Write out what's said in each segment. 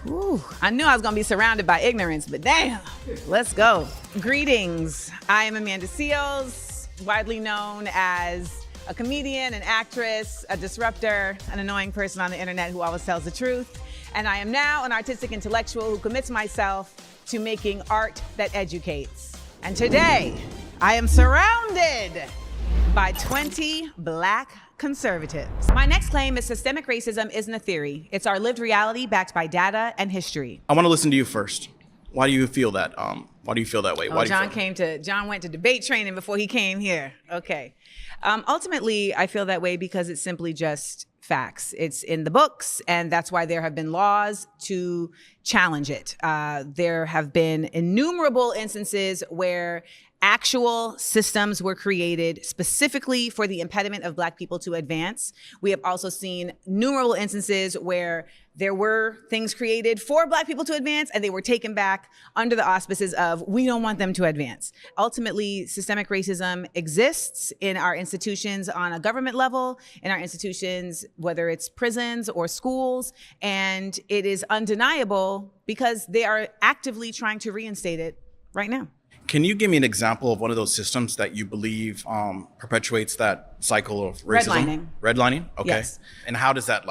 Ooh, I knew I was gonna be surrounded by ignorance, but damn, let's go. Greetings, I am Amanda Seales, widely known as a comedian, an actress, a disruptor, an annoying person on the internet who always tells the truth. And I am now an artistic intellectual who commits myself to making art that educates. And today, I am surrounded by 20 Black conservatives. My next claim is systemic racism isn't a theory. It's our lived reality backed by data and history. I want to listen to you first. Why do you feel that? Why do you feel that way? John went to debate training before he came here. Okay. Ultimately, I feel that way because it's simply just facts. It's in the books, and that's why there have been laws to challenge it. There have been innumerable instances where actual systems were created specifically for the impediment of Black people to advance. We have also seen innumerable instances where there were things created for Black people to advance and they were taken back under the auspices of, we don't want them to advance. Ultimately, systemic racism exists in our institutions on a government level, in our institutions, whether it's prisons or schools, and it is undeniable because they are actively trying to reinstate it right now. Can you give me an example of one of those systems that you believe perpetuates that cycle of racism? Redlining? Okay. Yes. And how does that,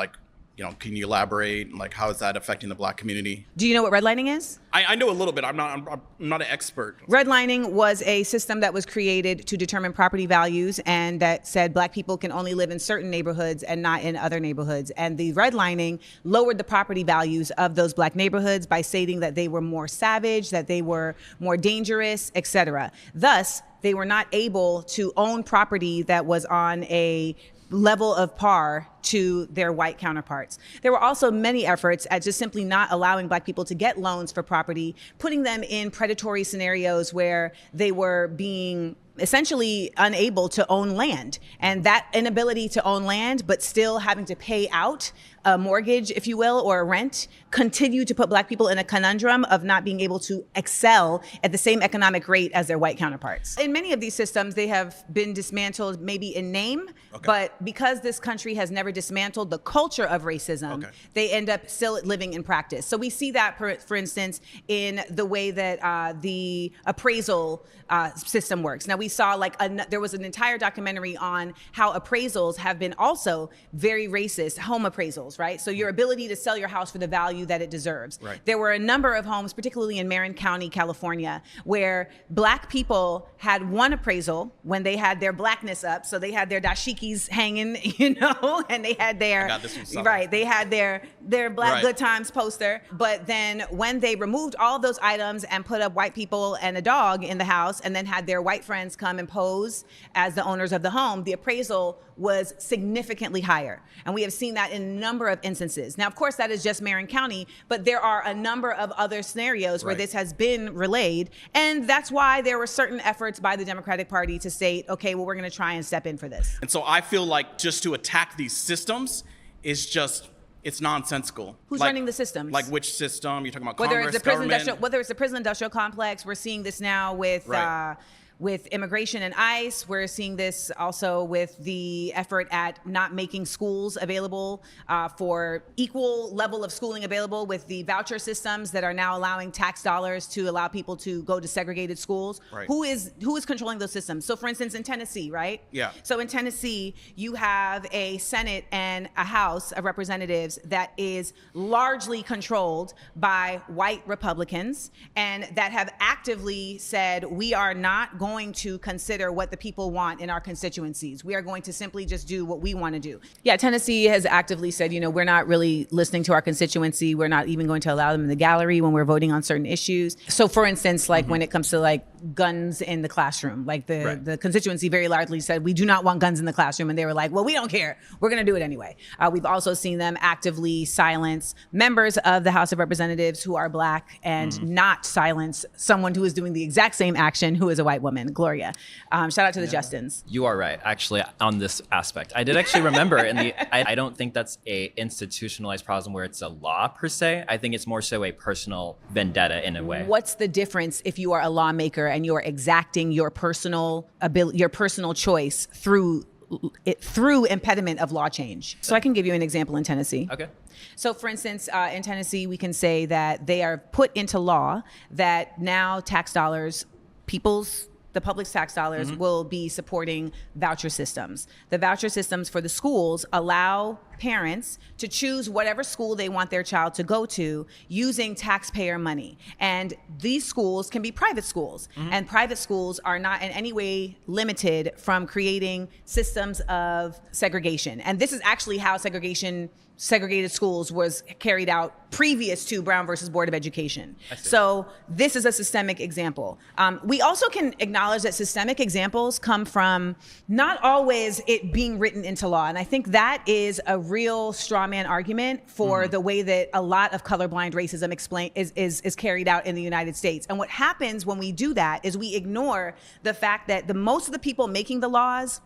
can you elaborate? How is that affecting the Black community? Do you know what redlining is? I know a little bit. I'm not an expert. Redlining was a system that was created to determine property values and that said Black people can only live in certain neighborhoods and not in other neighborhoods. And the redlining lowered the property values of those Black neighborhoods by stating that they were more savage, that they were more dangerous, etc. Thus, they were not able to own property that was on a level of par to their white counterparts. There were also many efforts at just simply not allowing Black people to get loans for property, putting them in predatory scenarios where they were being essentially unable to own land. And that inability to own land, but still having to pay out a mortgage, if you will, or a rent, continue to put Black people in a conundrum of not being able to excel at the same economic rate as their white counterparts. In many of these systems, they have been dismantled maybe in name, but because this country has never dismantled the culture of racism, they end up still living in practice. So we see that, for instance, in the way that the appraisal system works. Now we saw there was an entire documentary on how appraisals have been also very racist, home appraisals, right? So your ability to sell your house for the value that it deserves. Right. There were a number of homes, particularly in Marin County, California, where Black people had one appraisal when they had their Blackness up. So they had their dashikis hanging, and they had their, they had their Black Good Times poster. But then when they removed all of those items and put up white people and a dog in the house and then had their white friends come and pose as the owners of the home, the appraisal was significantly higher. And we have seen that in a number of instances. Now, of course, that is just Marin County, but there are a number of other scenarios where this has been relayed. And that's why there were certain efforts by the Democratic Party to state, okay, well, we're gonna try and step in for this. And so I feel like just to attack these systems is just, it's nonsensical. Who's running the systems? Like which system? You're talking about whether Congress, whether it's the prison industrial complex. We're seeing this now with immigration and ICE. We're seeing this also with the effort at not making schools available for equal level of schooling available with the voucher systems that are now allowing tax dollars to allow people to go to segregated schools. Right. Who is controlling those systems? So for instance, in Tennessee, right? Yeah. So in Tennessee, you have a Senate and a House of Representatives that is largely controlled by white Republicans and that have actively said, we are not going to consider what the people want in our constituencies. We are going to simply just do what we want to do. Yeah, Tennessee has actively said, we're not really listening to our constituency. We're not even going to allow them in the gallery when we're voting on certain issues. So for instance, when it comes to guns in the classroom, the constituency very largely said, we do not want guns in the classroom. And they were like, well, we don't care. We're going to do it anyway. We've also seen them actively silence members of the House of Representatives who are Black and not silence someone who is doing the exact same action who is a white woman. Gloria. Shout out to the Justins. You are right, actually, on this aspect. I did actually remember I don't think that's a institutionalized problem where it's a law per se. I think it's more so a personal vendetta in a way. What's the difference if you are a lawmaker and you're exacting your personal ability, your personal choice through through impediment of law change. So I can give you an example in Tennessee. Okay. So for instance, in Tennessee, we can say that they are put into law that now tax dollars, the public's tax dollars will be supporting voucher systems. The voucher systems for the schools allow parents to choose whatever school they want their child to go to using taxpayer money. And these schools can be private schools. And private schools are not in any way limited from creating systems of segregation. And this is actually how segregated schools was carried out previous to Brown versus Board of Education. So this is a systemic example. We also can acknowledge that systemic examples come from not always it being written into law. And I think that is a real straw man argument for the way that a lot of colorblind racism is carried out in the United States. And what happens when we do that is we ignore the fact that most of the people making the laws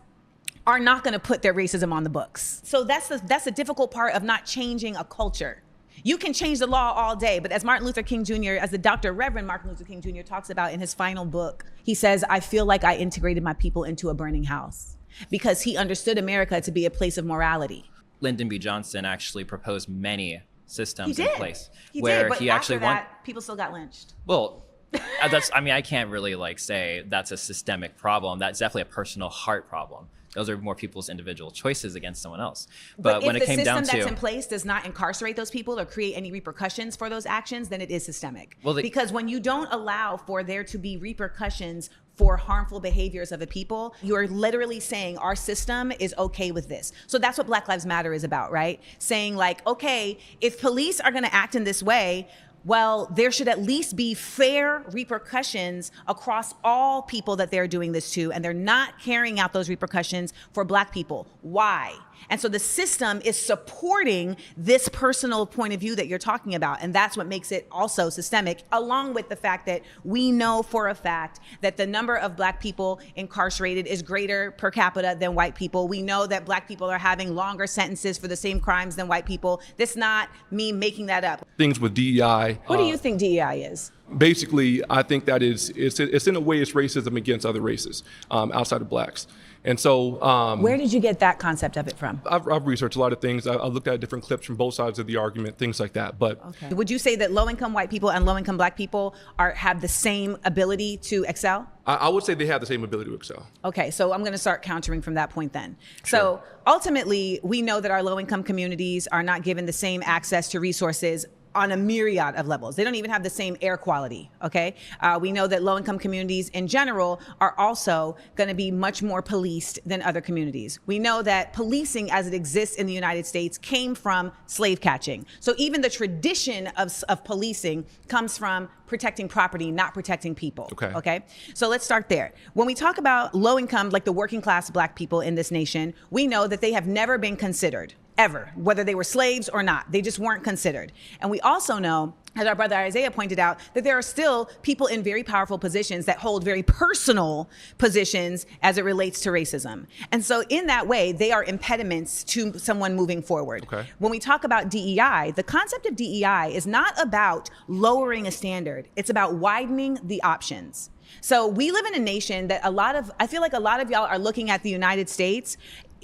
are not going to put their racism on the books. So that's the difficult part of not changing a culture. You can change the law all day, but as Martin Luther King Jr., as the Dr. Reverend Martin Luther King Jr. talks about in his final book, he says, I feel like I integrated my people into a burning house because he understood America to be a place of morality. Lyndon B. Johnson actually proposed many systems in place But after that, people still got lynched. Well, I can't really say that's a systemic problem. That's definitely a personal heart problem. Those are more people's individual choices against someone else. But when it came down to, if the system that's in place does not incarcerate those people or create any repercussions for those actions, then it is systemic. Because when you don't allow for there to be repercussions for harmful behaviors of the people, you're literally saying our system is okay with this. So that's what Black Lives Matter is about, right? Saying okay, if police are gonna act in this way, well, there should at least be fair repercussions across all people that they're doing this to, and they're not carrying out those repercussions for Black people. Why? And so the system is supporting this personal point of view that you're talking about. And that's what makes it also systemic, along with the fact that we know for a fact that the number of Black people incarcerated is greater per capita than white people. We know that Black people are having longer sentences for the same crimes than white people. This is not me making that up. Things with DEI. What do you think DEI is? Basically, I think that it's in a way it's racism against other races outside of Blacks. And so, where did you get that concept of it from? I've researched a lot of things. I looked at different clips from both sides of the argument, things like that. But would you say that low-income white people and low-income Black people have the same ability to excel? I would say they have the same ability to excel. Okay, so I'm going to start countering from that point then. Sure. So ultimately, we know that our low-income communities are not given the same access to resources on a myriad of levels. They don't even have the same air quality, okay? We know that low-income communities in general are also gonna be much more policed than other communities. We know that policing as it exists in the United States came from slave catching. So even the tradition of policing comes from protecting property, not protecting people, okay? So let's start there. When we talk about low-income, like the working class Black people in this nation, we know that they have never been considered, ever, whether they were slaves or not. They just weren't considered. And we also know, as our brother Isaiah pointed out, that there are still people in very powerful positions that hold very personal positions as it relates to racism. And so in that way, they are impediments to someone moving forward. When we talk about DEI, the concept of DEI is not about lowering a standard. It's about widening the options. So we live in a nation that I feel like a lot of y'all are looking at the United States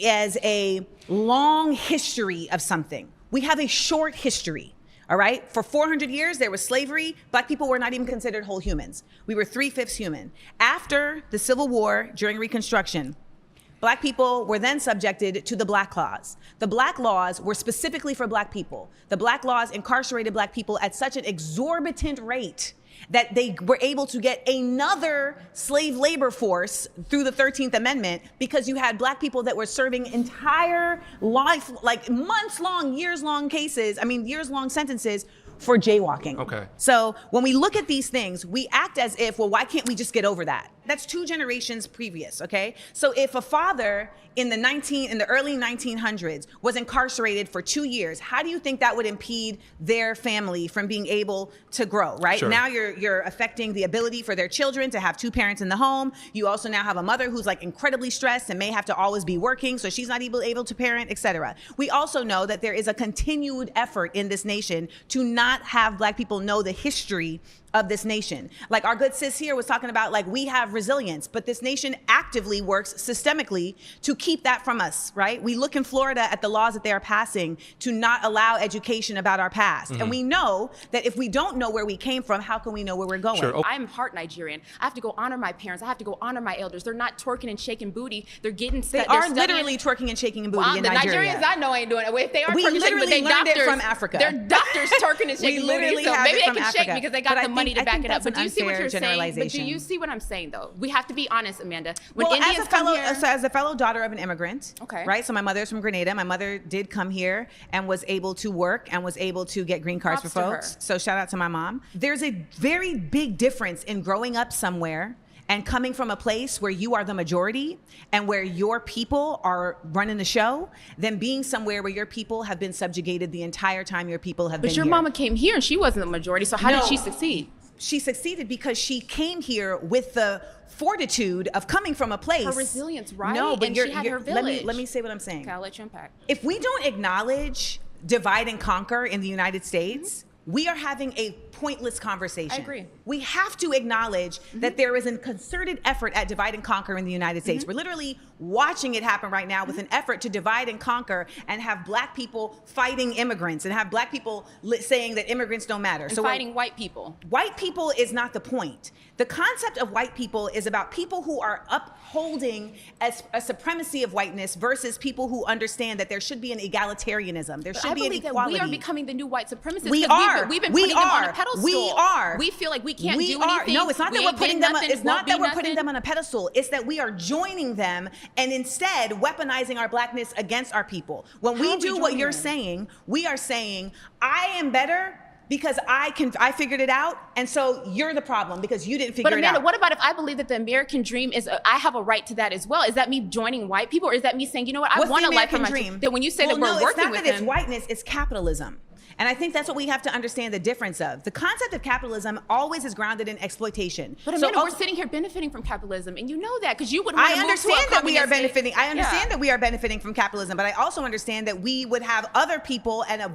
as a long history of something. We have a short history, all right? For 400 years, there was slavery. Black people were not even considered whole humans. We were 3/5 human. After the Civil War, during Reconstruction, Black people were then subjected to the Black Laws. The Black Laws were specifically for Black people. The Black Laws incarcerated Black people at such an exorbitant rate that they were able to get another slave labor force through the 13th Amendment because you had Black people that were serving entire life, like months-long, years-long sentences for jaywalking. So when we look at these things, we act as if, well, why can't we just get over that? That's 2 generations previous, okay? So if a father in the early 1900s was incarcerated for 2 years, how do you think that would impede their family from being able to grow, right? Now you're affecting the ability for their children to have 2 parents in the home. You also now have a mother who's incredibly stressed and may have to always be working, so she's not able to parent, etc. We also know that there is a continued effort in this nation to not have Black people know the history of this nation. Like our good sis here was talking about, like, we have resilience, but this nation actively works systemically to keep that from us, right? We look in Florida at the laws that they are passing to not allow education about our past. And we know that if we don't know where we came from, how can we know where we're going? Sure. I'm part Nigerian. I have to go honor my parents. I have to go honor my elders. They're not twerking and shaking booty. They're getting They are literally twerking and shaking and booty in the Nigeria. Nigerians I know ain't doing it. If they are We twerking and shaking, but literally they learned it doctors from Africa. They're doctors twerking and shaking literally booty. So have maybe it they from can Africa. shake because they But got I the money think- to I back think it up. that's But do an you see what unfair you're saying? But do generalization. you see what I'm saying though? We have to be honest, Amanda. When Well, Indians come here, as a fellow daughter of an immigrant, Okay. right? So my mother's from Grenada. My mother did come here and was able to work and was able to get green cards Props for to her. folks. So shout out to my mom. There's a very big difference in growing up somewhere and coming from a place where you are the majority and where your people are running the show than being somewhere where your people have been subjugated the entire time your people have been but your here. mama came here and she wasn't the majority. So how No. did she succeed? She succeeded because she came here with the fortitude of coming from a place. Her resilience, right? No, but And you're, she had you're- her let me village. say what I'm saying. Okay, I'll let you unpack. If we don't acknowledge divide and conquer in the United States, we are having a pointless conversation. I agree. We have to acknowledge that there is a concerted effort at divide and conquer in the United States. We're literally watching it happen right now with an effort to divide and conquer and have black people fighting immigrants and have black people saying that immigrants don't matter. And So fighting white people. white people is not the point. The concept of white people is about people who are upholding a supremacy of whiteness versus people who understand that there should be an egalitarianism. There should I be an believe that equality. we are becoming the new white supremacists. We 'cause are. We've been We putting them on are. a pedestal. We are. We feel like we can't We do are. anything. No, it's not that We we're ain't putting been them. nothing, It's not won't that be we're putting nothing. them on a pedestal. It's that we are joining them and instead weaponizing our blackness against our people. When How we are we do what joining you're them? saying, we are saying, I am better because I figured it out, and so you're the problem because you didn't figure But it Amanda, out. what about if I believe that the American dream is, I have a right to that as well? Is that me joining white people, or is that me saying, you know what, I What's want the a life for American my dream? That when you say that we're no, working it's not with that it's them, whiteness, it's capitalism. And I think that's what we have to understand the difference of. The concept of capitalism always is grounded in exploitation. But Amanda, we're sitting here benefiting from capitalism, and you know that because you would want I to move to a understand that we are communist benefiting. state. I understand Yeah. that we are benefiting from capitalism, but I also understand that we would have other people and a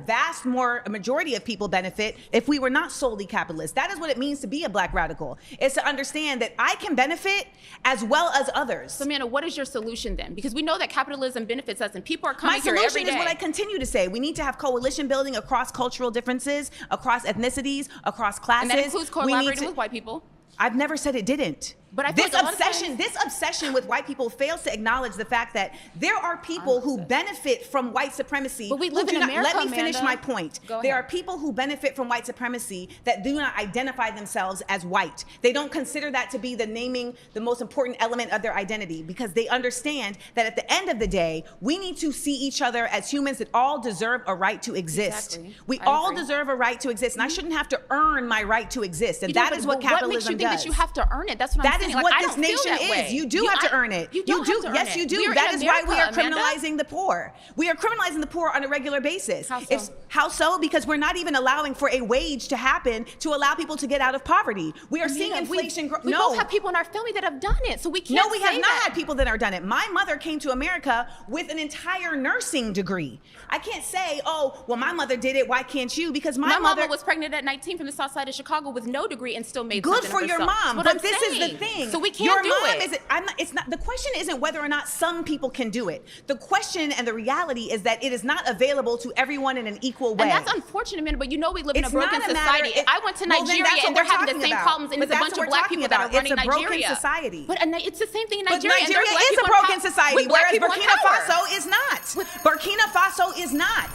majority of people benefit if we were not solely capitalist. That is what it means to be a black radical. It's to understand that I can benefit as well as others. So Amanda, what is your solution then? Because we know that capitalism benefits us, and people are My coming here every solution day. is what I continue to say. We need to have coalition building across cultural differences, across ethnicities, across classes. and that includes We need collaborating to- with white people. I've never said it didn't. But I feel this like a lot of obsession, times- this obsession with white people fails to acknowledge the fact that there are people who benefit from white supremacy. But we who live do in not- America, Let me finish Amanda. my point. Go There ahead. are people who benefit from white supremacy that do not identify themselves as white. They don't consider that to be the most important element of their identity because they understand that at the end of the day, we need to see each other as humans that all deserve a right to exist. Exactly. We I all agree. deserve a right to exist, and I shouldn't have to earn my right to exist. And You know, that but- is what but capitalism What makes you think does. that you have to earn it? That's what I'm That saying. is Like, what I this don't feel nation that is. way. You do have to earn it. You don't have to earn Yes, it. you do. We are That in is why we are America, Amanda. criminalizing the poor. We are criminalizing the poor on a regular basis. How so? How so? Because we're not even allowing for a wage to happen to allow people to get out of poverty. We are seeing Amanda, inflation grow. We No. both have people in our family that have done it, so we can't. No, we have say not that. had people that are done it. My mother came to America with an entire nursing degree. I can't say, oh, well, my mother did it. Why can't you? Because my My mother mama was pregnant at 19 from the south side of Chicago with no degree and still made good something for of your herself. mom. But But I'm this is the saying, thing. So we can't your do mom it. It's not. The question isn't whether or not some people can do it. The question and the reality is that it is not available to everyone in an equal way. And that's unfortunate, man. But you know we live in a It's broken not a matter- society. I went to well, then Nigeria that's what and they're we're having the talking same about. problems, and But there's a that's bunch what of we're black talking people that are about. running It's a broken Nigeria. society. But it's the same thing in But Nigeria. and there's Nigeria black is a people in broken power- society, with black whereas people in Burkina power. Faso is not. Burkina Faso is not.